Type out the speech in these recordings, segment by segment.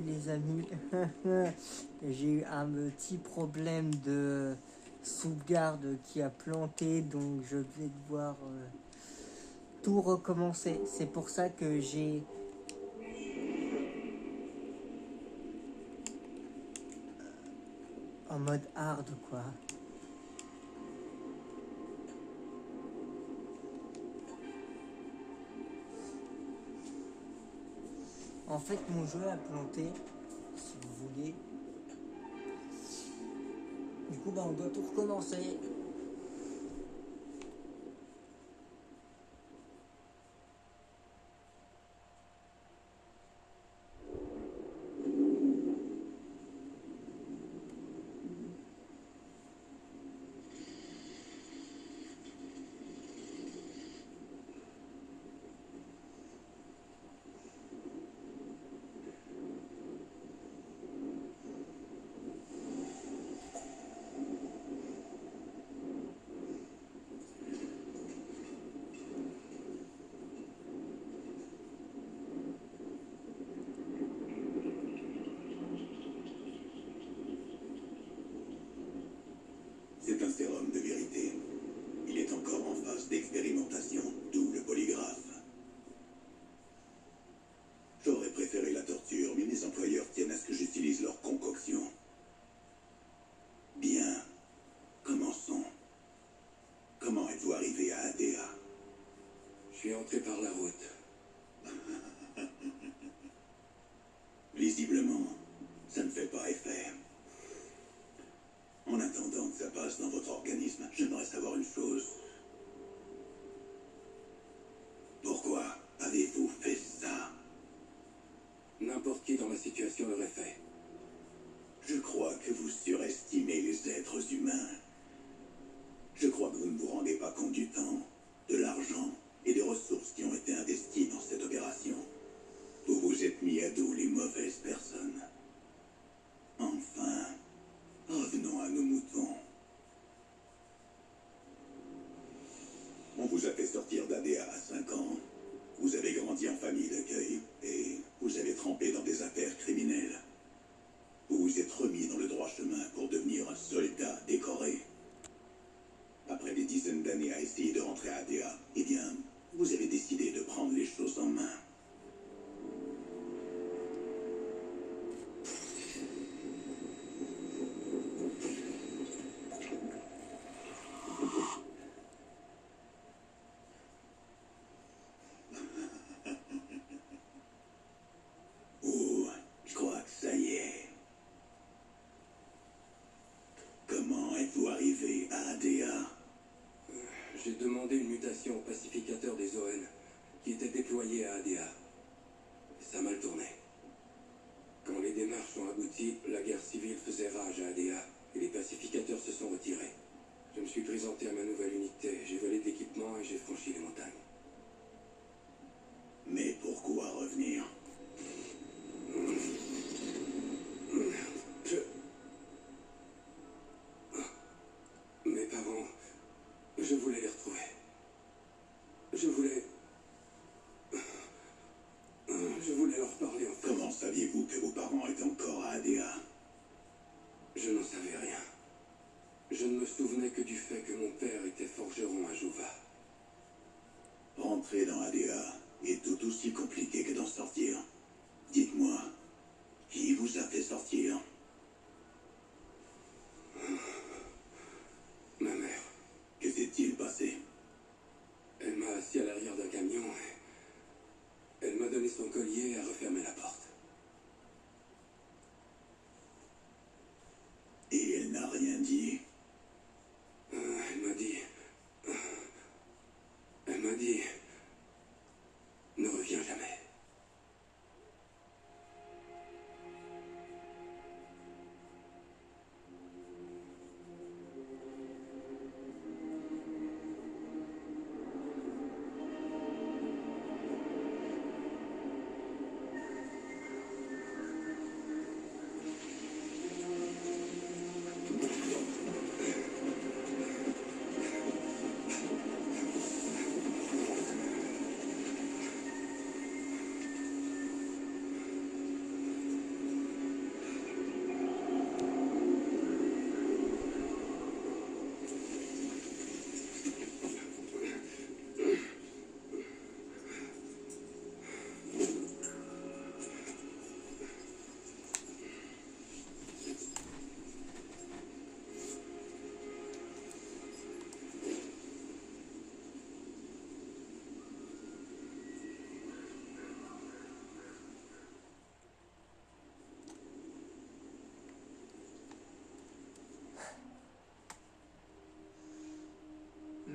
les amis. J'ai eu un petit problème de sauvegarde qui a planté, donc je vais devoir tout recommencer. C'est pour ça que j'ai en mode hard quoi. En fait mon jeu a planté, si vous voulez. Du coup on doit tout recommencer. C'est un sérum de vérité. Il est encore en phase d'expérimentation, d'où le polygraphe. J'aurais préféré la torture, mais mes employeurs tiennent à ce que j'utilise leur concoction. Bien. Commençons. Comment êtes-vous arrivé à ADA? Je suis entré par la route. Visiblement, ça ne fait pas effet. En attendant que ça passe dans votre organisme, j'aimerais savoir une chose. Pourquoi avez-vous fait ça? N'importe qui dans ma situation l'aurait fait. Je crois que vous surestimez les êtres humains. Je crois que vous ne vous rendez pas compte du temps, de l'argent et des ressources qui ont été investies dans cette opération. Vous vous êtes mis à dos les mauvaises personnes. Enfin, revenons à nos moutons. On vous a fait sortir d'ADA à 5 ans. Vous avez grandi en famille d'accueil et vous avez trempé dans des affaires criminelles. Vous vous êtes remis dans le droit chemin pour devenir un soldat décoré. Après des dizaines d'années à essayer de rentrer à ADA, eh bien, vous avez décidé de prendre les choses en main. Oh, je crois que ça y est. Comment êtes-vous arrivé à ADA? J'ai demandé une mutation au pacificateur des ON, qui était déployé à ADA. Ça a mal tourné. Quand les démarches ont abouti, la guerre civile faisait rage à ADA, et les pacificateurs se sont retirés. Je me suis présenté à ma nouvelle unité, j'ai volé de l'équipement et j'ai franchi les montagnes. Mais pourquoi revenir? Mes parents, je voulais les retrouver. Je voulais leur parler en fait. Comment saviez-vous que vos parents étaient encore à ADA? Je n'en savais rien. Je ne me souvenais que du fait que mon père était forgeron à Jova.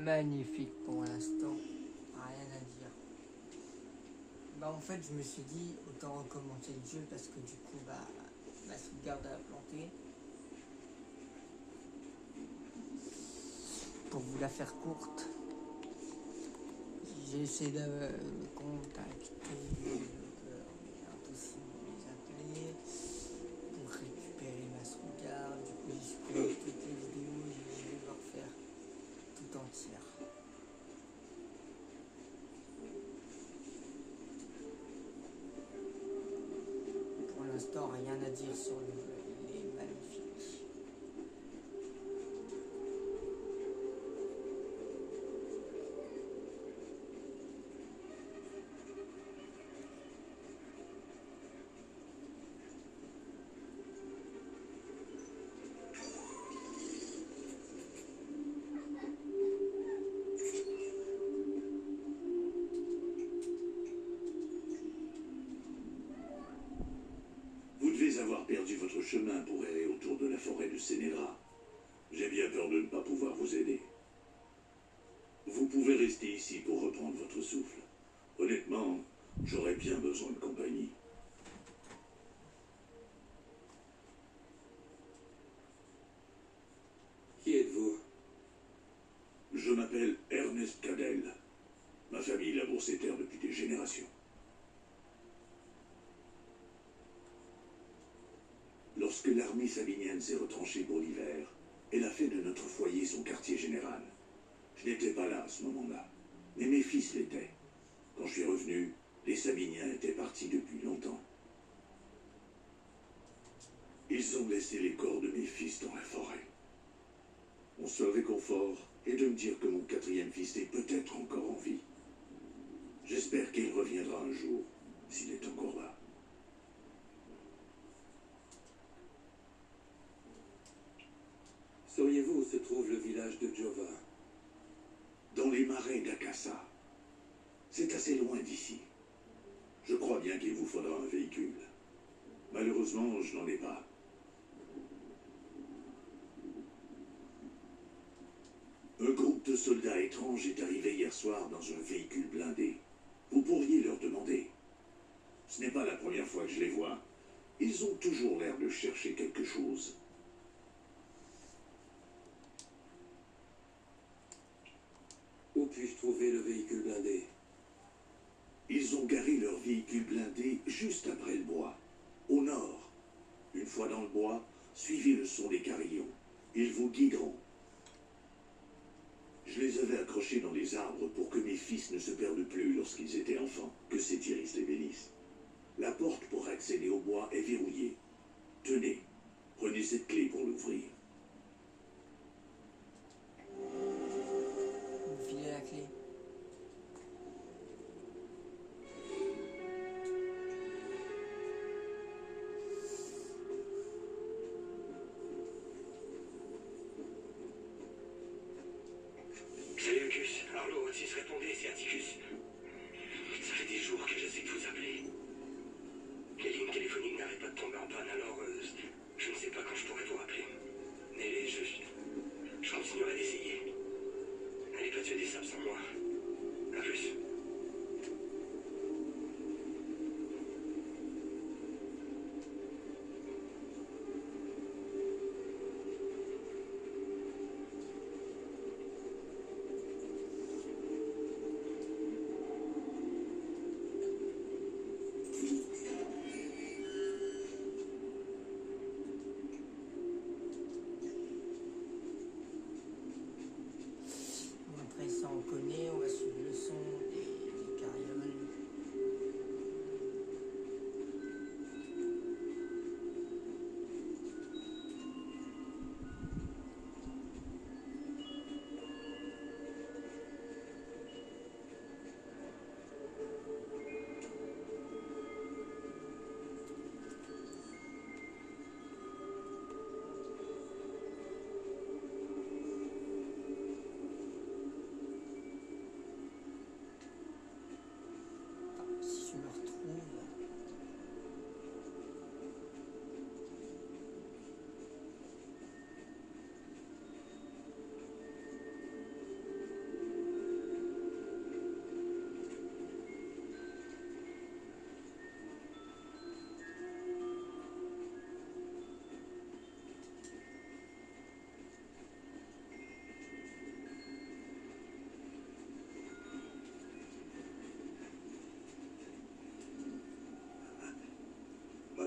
Magnifique pour l'instant, rien à dire. Bah en fait je me suis dit autant recommencer le jeu parce que du coup bah ma sauvegarde a planté. Pour vous la faire courte, j'ai essayé de me contacter les développeurs, mais impossible de les appeler pour récupérer ma sauvegarde. Du coup j'ai supprimé toutes les vidéos et je vais devoir faire tout entière. Pour l'instant rien à dire sur le jeu, il est magnifique. Vous devez avoir perdu votre chemin pour errer autour de la forêt de Sénéra. J'ai bien peur de ne pas pouvoir vous aider. Vous pouvez rester ici pour reprendre votre souffle. Honnêtement, j'aurais bien besoin de compagnie. Qui êtes-vous? Je m'appelle Ernest Cadel. Ma famille laboure ces terres depuis des générations. Lorsque l'armée sabinienne s'est retranchée pour l'hiver, elle a fait de notre foyer son quartier général. Je n'étais pas là à ce moment-là, mais mes fils l'étaient. Quand je suis revenu, les Sabiniens étaient partis depuis longtemps. Ils ont laissé les corps de mes fils dans la forêt. Mon seul réconfort est de me dire que mon quatrième fils est peut-être encore en vie. J'espère qu'il reviendra un jour, s'il est encore là. Sauriez-vous où se trouve le village de Jova? Dans les marais d'Akassa. C'est assez loin d'ici. Je crois bien qu'il vous faudra un véhicule. Malheureusement, je n'en ai pas. Un groupe de soldats étranges est arrivé hier soir dans un véhicule blindé. Vous pourriez leur demander. Ce n'est pas la première fois que je les vois. Ils ont toujours l'air de chercher quelque chose. Où puis-je trouver le véhicule blindé? Ils ont garé leur véhicule blindé juste après le bois, au nord. Une fois dans le bois, suivez le son des carillons. Ils vous guideront. Je les avais accrochés dans les arbres pour que mes fils ne se perdent plus lorsqu'ils étaient enfants. Que Sétiris les bénisse. La porte pour accéder au bois est verrouillée. Tenez, prenez cette clé pour l'ouvrir. Vous filez la clé. Salut Lucus, Arlo, Otis, répondez, c'est Atticus. Ça fait des jours que j'essaie de vous appeler. Les lignes téléphoniques n'arrêtent pas de tomber en panne, alors je ne sais pas quand je pourrai vous rappeler. Mais je continuerai d'essayer. N'allez pas tuer des sables sans moi. A plus.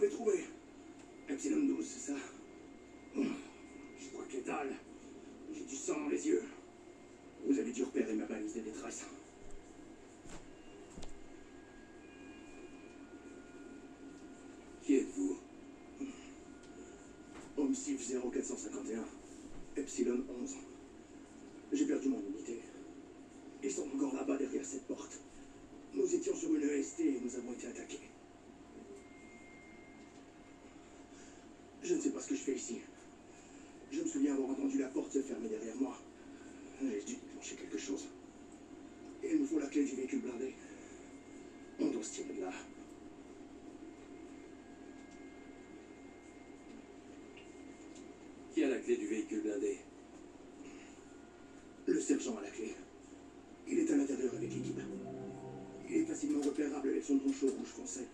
avez trouvé? Epsilon 12, c'est ça? Je crois que dalle. J'ai du sang dans les yeux. Vous avez dû repérer ma balise de détresse. Qui êtes-vous? Homicide 0451. Epsilon 11. J'ai perdu mon unité. Ils sont encore là-bas derrière cette porte. Nous étions sur une EST et nous avons été attaqués. Je ne sais pas ce que je fais ici. Je me souviens avoir entendu la porte se fermer derrière moi. J'ai dû déclencher quelque chose. Et il me faut la clé du véhicule blindé. On doit se tirer de là. Qui a la clé du véhicule blindé? Le sergent a la clé. Il est à l'intérieur avec l'équipe. Il est facilement repérable avec son poncho rouge foncé.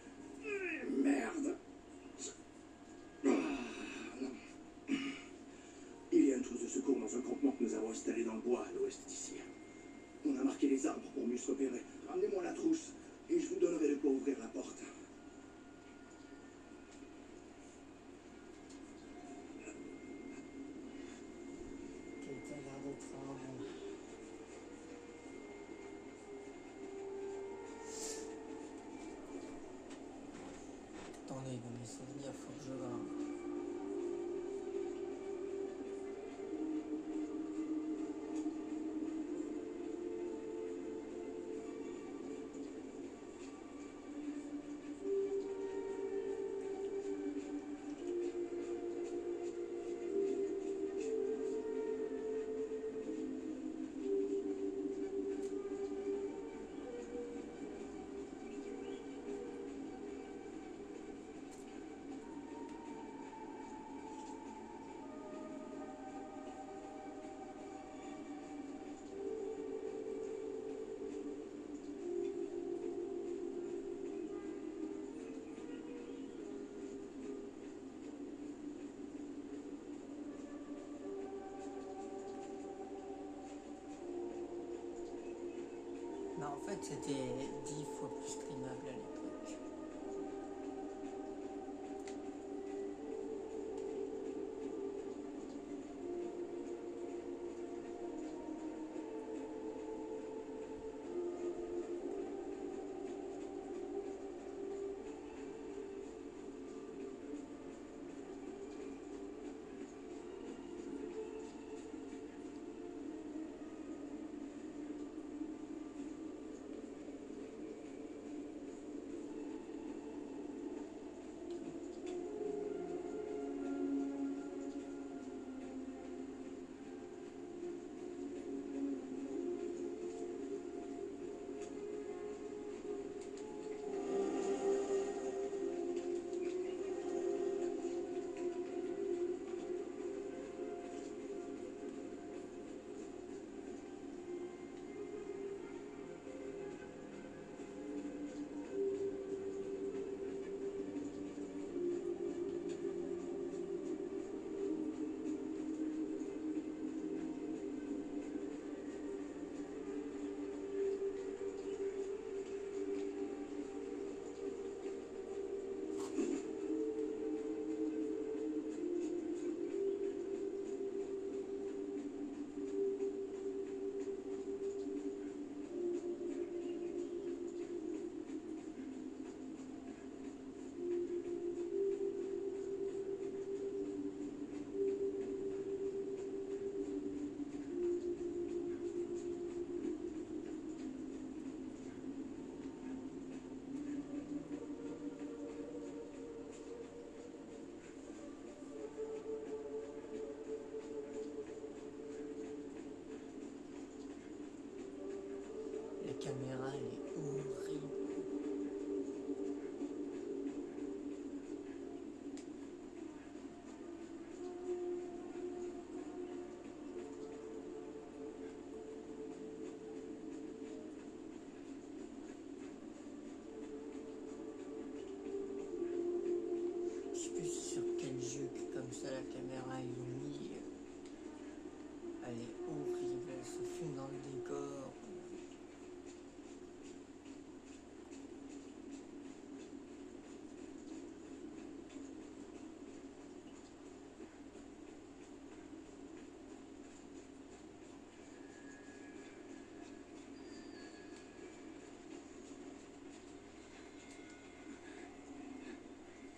Merde. Ah, non. Il y a une trousse de secours dans un campement que nous avons installé dans le bois à l'ouest d'ici. On a marqué les arbres pour mieux se repérer. Ramenez-moi la trousse et je vous donnerai de quoi ouvrir la porte. Quelqu'un a l'air d'être un bon. Attendez, dans mes souvenirs, faut que je vois. Mais en fait, c'était 10 fois plus streamable à l'époque.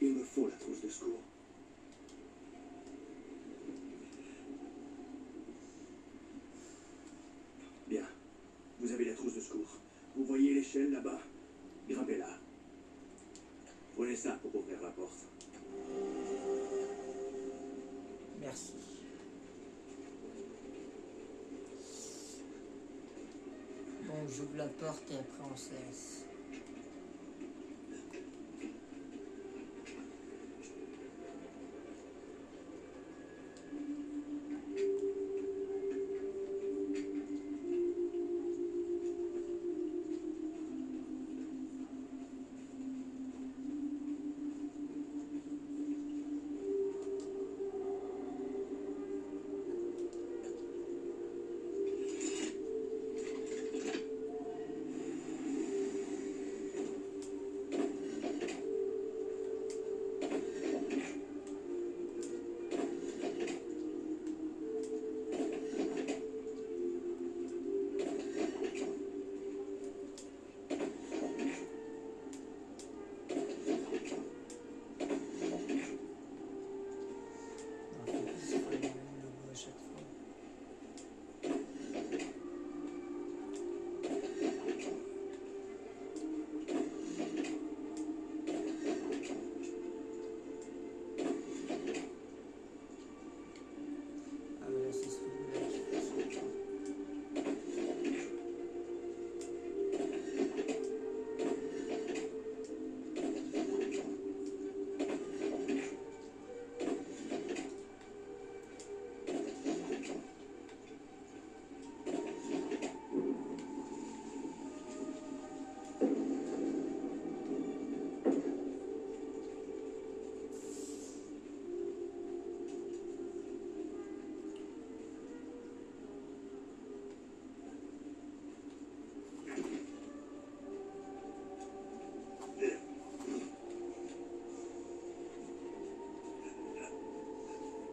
Il me faut la trousse de secours. Bien. Vous avez la trousse de secours. Vous voyez l'échelle là-bas. Grimpez-la. Prenez ça pour ouvrir la porte. Merci. Bon, j'ouvre la porte et après on se laisse.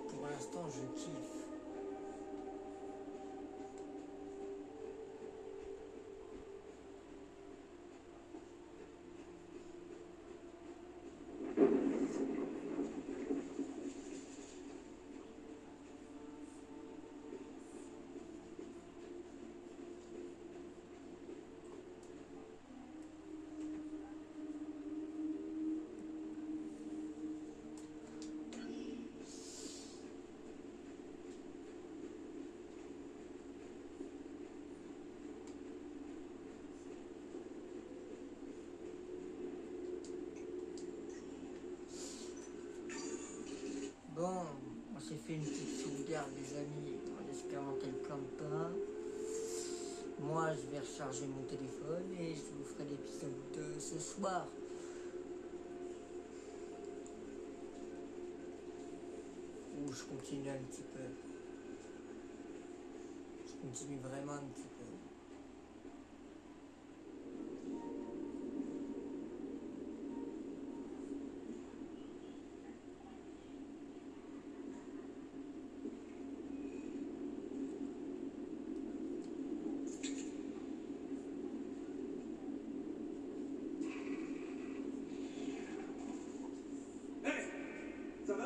Pour l'instant, je kiffe. Bon, on s'est fait une petite sauvegarde, les amis, en espérant qu'elle plante pas. Moi, je vais recharger mon téléphone et je vous ferai l'épisode de ce soir. Où je continue un petit peu. Je continue vraiment un petit peu. Ça va?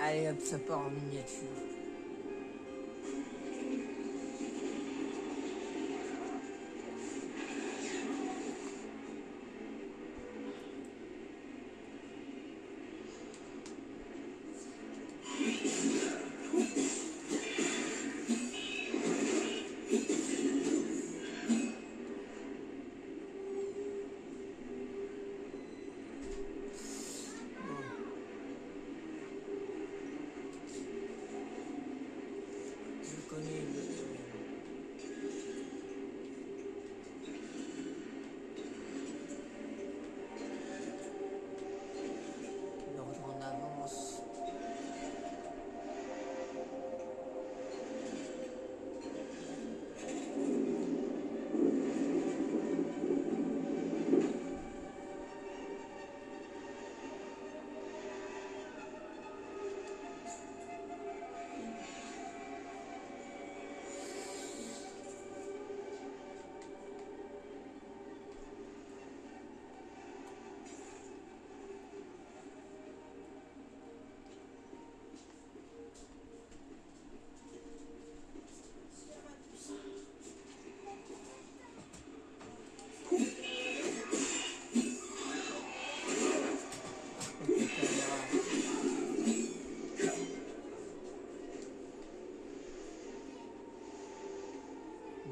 Allez hop, ça part en miniature. Je connais l'ordre en avance.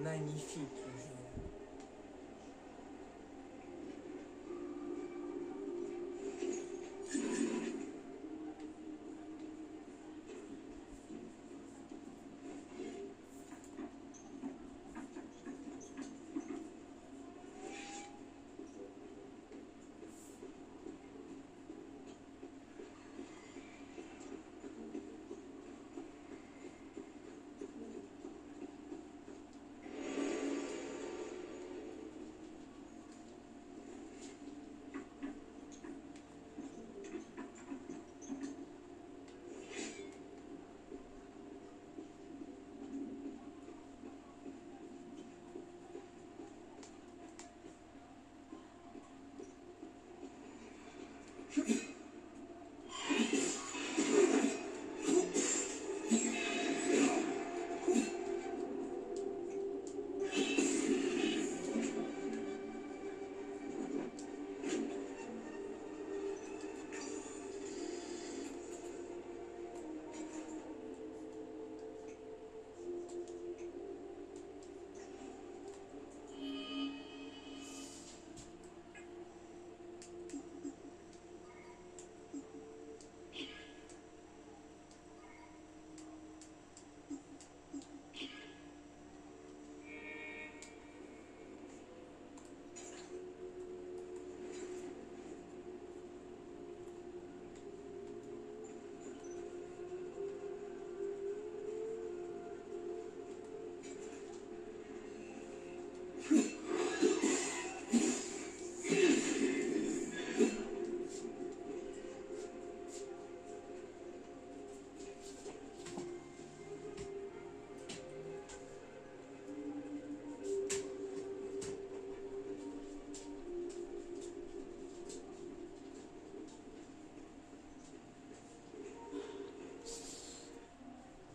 Magnifique le jeu.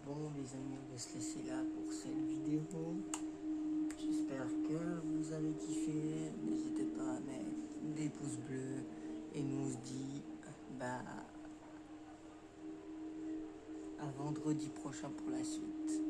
Bon les amis, on va se laisser là pour cette vidéo. J'espère que vous avez kiffé. N'hésitez pas à mettre des pouces bleus. Et nous on se dit à vendredi prochain pour la suite.